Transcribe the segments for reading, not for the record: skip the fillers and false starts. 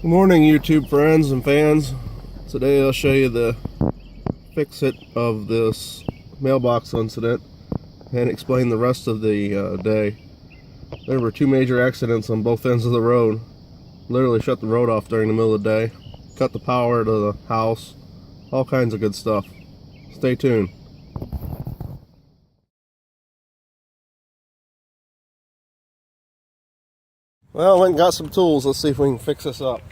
Good morning, YouTube friends and fans. Today I'll show you the fix-it of this mailbox incident and explain the rest of the day. There were two major accidents on both ends of the road. Literally shut the road off during the middle of the day, cut the power to the house, all kinds of good stuff. Stay tuned. Well, I went and got some tools. Let's see if we can fix this up.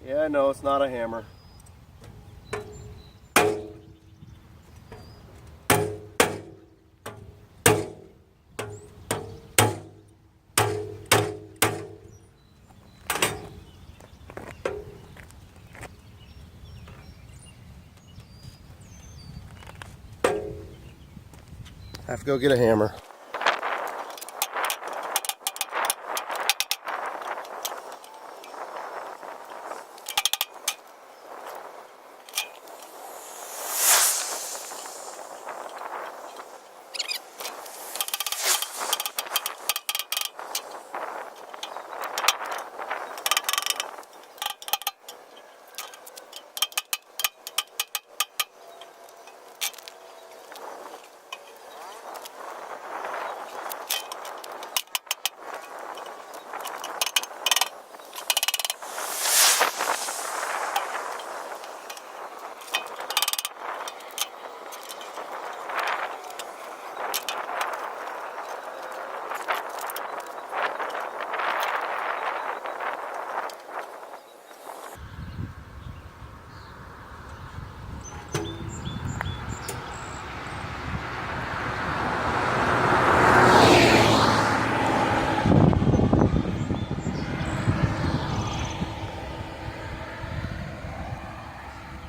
Yeah, no, it's not a hammer. Have to go get a hammer.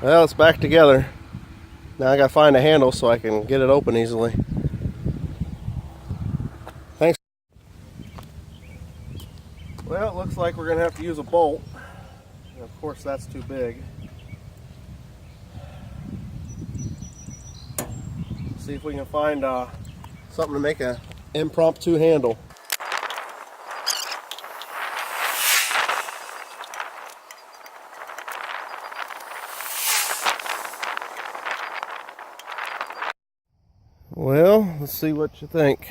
Well, it's back together. Now I gotta find a handle so I can get it open easily. Thanks. Well, it looks like we're gonna have to use a bolt. And of course, that's too big. See if we can find something to make an impromptu handle. Well, let's see what you think.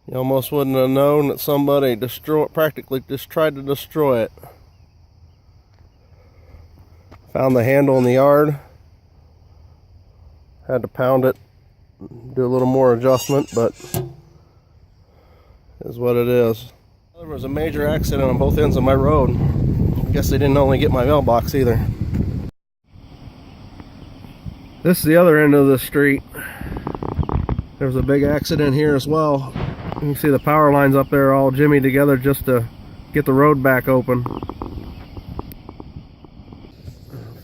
You almost wouldn't have known that somebody practically just tried to destroy it. Found the handle in the yard. Had to pound it, do a little more adjustment, but is what it is. There was a major accident on both ends of my road. I guess they didn't only get my mailbox either. This is the other end of the street. There was a big accident here as well. You can see the power lines up there all jimmied together just to get the road back open.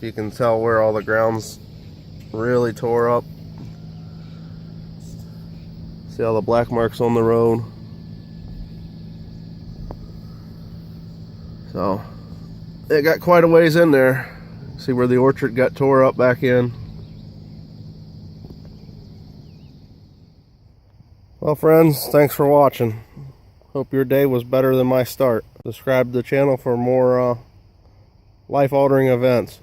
You can tell where all the ground's really tore up. See all the black marks on the road. So it got quite a ways in there. See where the orchard got tore up back in. Well, friends, thanks for watching. Hope your day was better than my start. Subscribe to the channel for more life-altering events.